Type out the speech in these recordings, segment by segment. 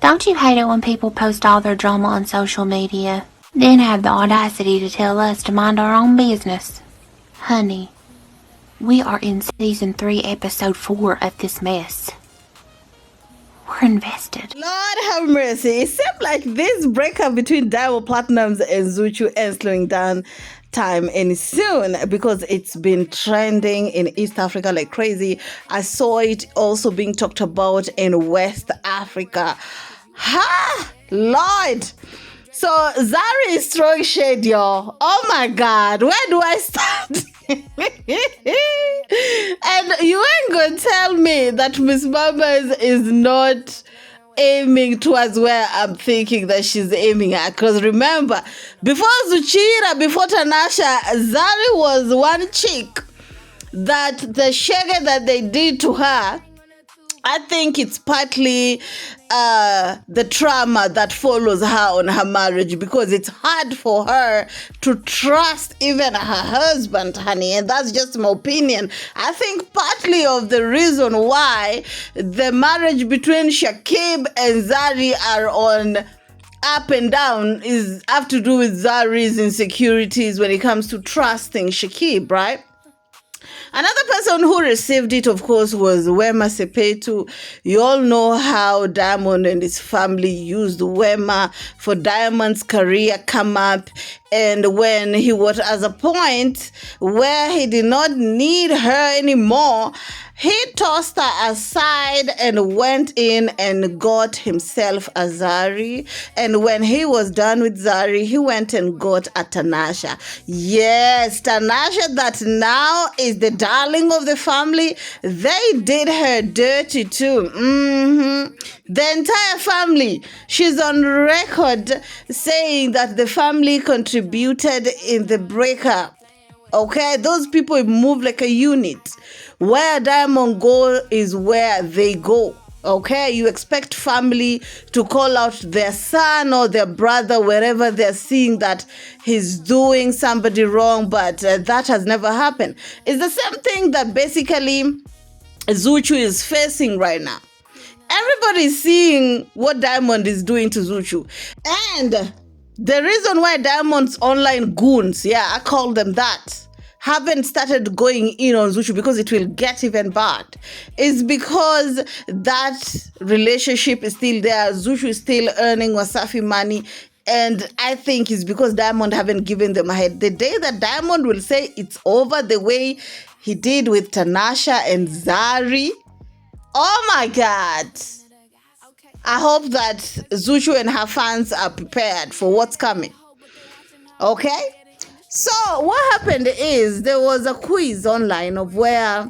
Don't you hate it when people post all their drama on social media, then have the audacity to tell us to mind our own business? Honey, we are in Season 3, Episode 4 of this mess. We're invested. Lord have mercy. It seemed like this breakup between Diamond Platnumz and Zuchu ain't slowing down time any soon, because it's been trending in East Africa like crazy. I saw it also being talked about in West Africa. Ha! Lord! So Zari is throwing shade, y'all. Oh my God, where do I start? And you ain't gonna tell me that Miss Mama is not aiming towards where I'm thinking that she's aiming at. Because remember, before Zuchira, before Tanasha, Zari was one chick that the shege that they did to her, I think it's partly the trauma that follows her on her marriage, because it's hard for her to trust even her husband, honey. And that's just my opinion. I think partly of the reason why the marriage between Shakib and Zari are on up and down is have to do with Zari's insecurities when it comes to trusting Shakib, right? Another person who received it, of course, was Wema Sepetu. You all know how Diamond and his family used Wema for Diamond's career come up. And when he was at a point where he did not need her anymore, he tossed her aside and went in and got himself a Zari. And when he was done with Zari, he went and got a Tanasha. Yes, Tanasha, that now is the darling of the family. They did her dirty too. The entire family. She's on record saying that the family contributed in the breakup. Okay, those people move like a unit. Where Diamond go is where they go. Okay, you expect family to call out their son or their brother wherever they're seeing that he's doing somebody wrong, but that has never happened. It's the same thing that basically Zuchu is facing right now. Everybody's seeing what Diamond is doing to Zuchu. And the reason why Diamond's online goons, yeah, I call them that, haven't started going in on Zuchu because it will get even bad, is because that relationship is still there. Zuchu is still earning Wasafi money. And I think it's because Diamond haven't given them a head. The day that Diamond will say it's over, the way he did with Tanasha and Zari, oh my God. I hope that Zuchu and her fans are prepared for what's coming. Okay? So what happened is there was a quiz online of where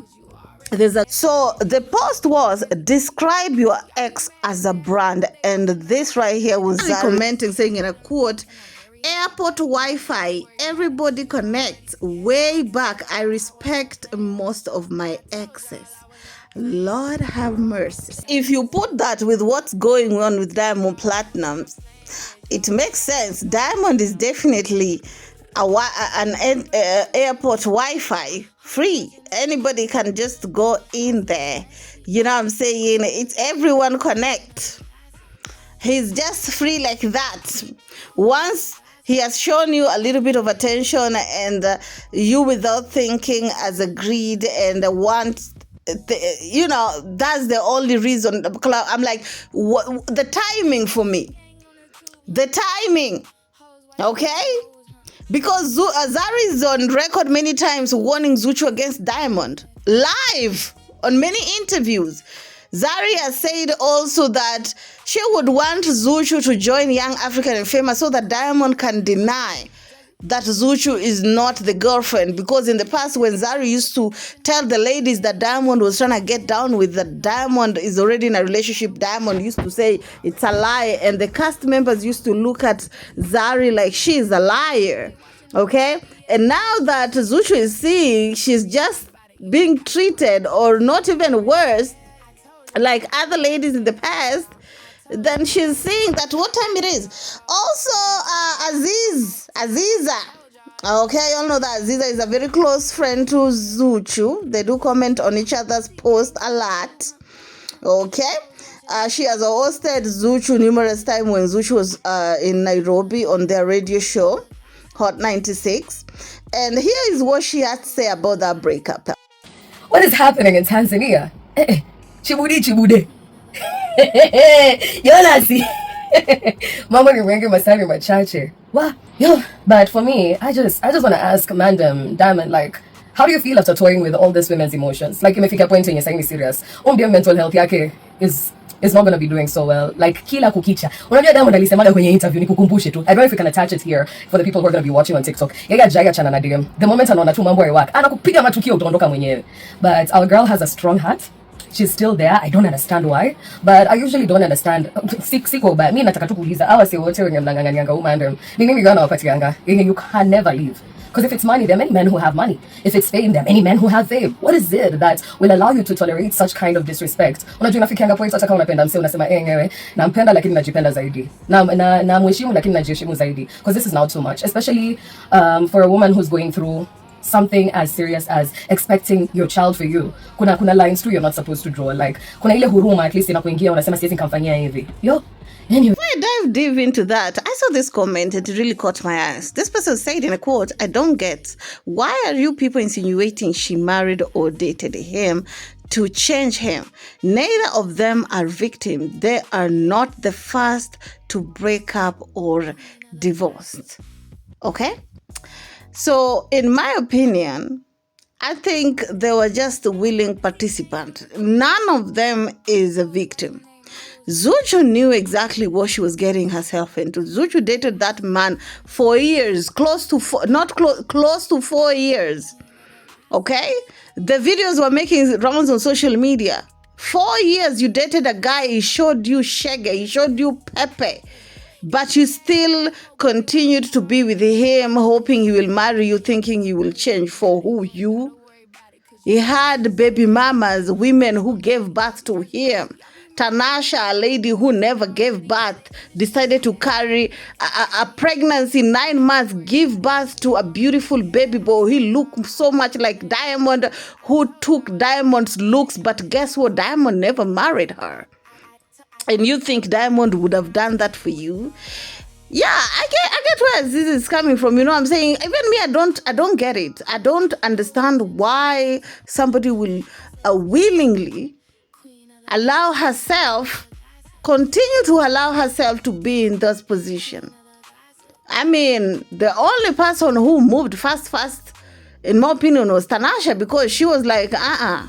so the post was, describe your ex as a brand. And this right here was commenting, saying in a quote, airport Wi-Fi, everybody connects. Way back, I respect most of my exes. Lord have mercy. If you put that with what's going on with Diamond Platnumz, it makes sense. Diamond is definitely an airport Wi-Fi free. Anybody can just go in there. You know what I'm saying? It's everyone connect. He's just free like that. Once he has shown you a little bit of attention and you without thinking has agreed and want, you know, that's the only reason. I'm like, the timing for me. The timing. Okay? Because Zari is on record many times warning Zuchu against Diamond. Live on many interviews. Zari has said also that she would want Zuchu to join Young African and Famous so that Diamond can deny that Zuchu is not the girlfriend. Because in the past, when Zari used to tell the ladies that Diamond was trying to get down with, that Diamond is already in a relationship, Diamond used to say it's a lie. And the cast members used to look at Zari like she's a liar. Okay? And now that Zuchu is seeing she's just being treated, or not even worse, like other ladies in the past, then she's seeing that what time it is. Also, AZEEZA. Okay, you all know that AZEEZA is a very close friend to Zuchu. They do comment on each other's posts a lot. Okay. She has hosted Zuchu numerous times when Zuchu was in Nairobi on their radio show, Hot 96. And here is what she had to say about that breakup. What is happening in Tanzania? Chibudi chibude. Yo nasi. Mama ni wengi masani machache. Wa, yo. But for me, I just want to ask Mandem, Diamond, like, how do you feel after toying with all these women's emotions? Like, imefika point yenye saying serious. Mental health yake is not going to be doing so well. Like, kila kukicha. Unajua Diamond alisemaga kwenye interview, nikukumbushe tu. I don't know if we can attach it here for the people who are going to be watching on TikTok. Yeye jaya chana na DM. The moment anaona tu mambo ya work, anakupiga matukio utaondoka mwenyewe. But our girl has a strong heart. She's still there. I don't understand why. But I usually don't understand. Siko ba, mimi nataka tu kuuliza hawa si wote wenye mnang'ang'anianga umandem. Ni nini gana wapatianga? You can never leave. Because if it's money, there are many men who have money. If it's fame, there are many men who have fame. What is it that will allow you to tolerate such kind of disrespect? Unajua unafikianga point hata kama unapenda mse unasema ngewe nampenda lakini najipenda zaidi. Na mheshimu lakini najiheshimu zaidi. Because this is now too much, especially for a woman who's going through something as serious as expecting your child for you. Kuna lines too you're not supposed to draw. Like kuna ile huruma at least inapoingia unasema siwezi nikamfanyia hivi. Yo. Anyway. When I dive deep into that, I saw this comment and it really caught my eyes. This person said in a quote, I don't get, why are you people insinuating she married or dated him to change him? Neither of them are victims. They are not the first to break up or divorce. Okay? So, in my opinion, I think they were just a willing participant. None of them is a victim. Zuchu knew exactly what she was getting herself into. Zuchu dated that man for years, close to 4 years. Okay? The videos were making rounds on social media. 4 years you dated a guy, he showed you shege, he showed you pepe. But you still continued to be with him, hoping he will marry you, thinking he will change for who you. He had baby mamas, women who gave birth to him. Tanasha, a lady who never gave birth, decided to carry a pregnancy, 9 months, give birth to a beautiful baby boy. He looked so much like Diamond, who took Diamond's looks. But guess what? Diamond never married her. And you think Diamond would have done that for you? Yeah, I get where this is coming from. You know what I'm saying? Even me, I don't get it. I don't understand why somebody will willingly continue to allow herself to be in this position. I mean, the only person who moved fast, in my opinion, was Tanasha, because she was like, I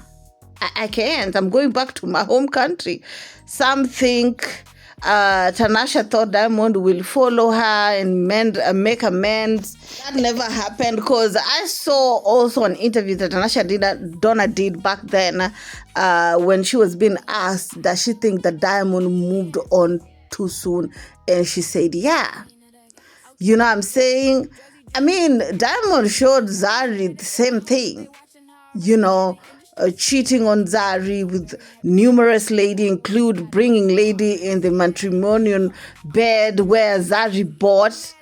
can't. I'm going back to my home country. Some think Tanasha thought Diamond will follow her and make amends. That never happened, because I saw also an interview that Donna did back then when she was being asked, does she think that Diamond moved on too soon? And she said, yeah. You know what I'm saying? I mean, Diamond showed Zari the same thing. You know, cheating on Zari with numerous lady, include bringing lady in the matrimonial bed where Zari bought.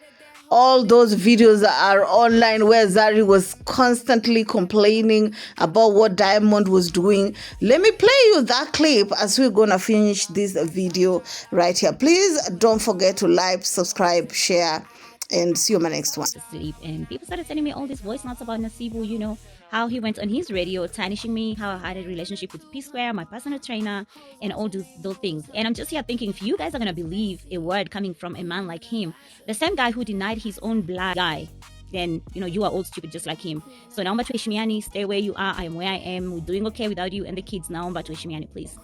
All those videos are online where Zari was constantly complaining about what Diamond was doing. Let me play you that clip as we're going to finish this video right here. Please don't forget to like, subscribe, share, and see you on my next one. Sleep, and people started sending me all these voice notes about Nasibu, you know, how he went on his radio tarnishing me, how I had a relationship with P Square, my personal trainer, and all those things. And I'm just here thinking, if you guys are going to believe a word coming from a man like him, the same guy who denied his own black guy, then, you know, you are all stupid just like him. So naomba tuheshimiane, stay where you are, I am where I am, we're doing okay without you and the kids. Naomba tuheshimiane, please.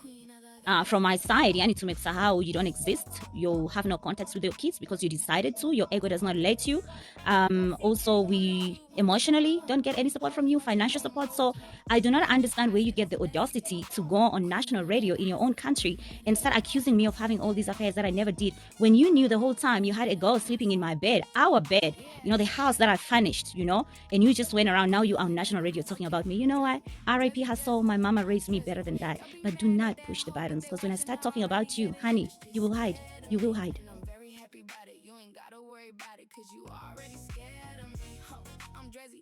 From my side, yani tumesahau, you don't exist, you have no contacts with your kids because you decided to, your ego does not let you. Also, we emotionally don't get any support from you, financial support. So I do not understand where you get the audacity to go on national radio in your own country and start accusing me of having all these affairs that I never did, when you knew the whole time you had a girl sleeping in my bed, our bed, you know, the house that I furnished, you know, and you just went around. Now you are on national radio talking about me. You know what? R.I.P. her soul, my mama raised me better than that. But do not push the buttons, because when I start talking about you, honey, you will hide. You will hide. I'm very happy about it. You ain't gotta worry about it, because you already scared of me. I'm Drizzy.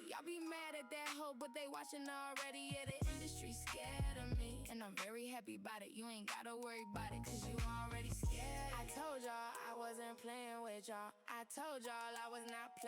Y'all be mad at that hoe, but they watching already. Yeah, the industry scared of me, and I'm very happy about it. You ain't gotta worry about it, cause you already scared. I told y'all I wasn't playing with y'all. I told y'all I was not playing.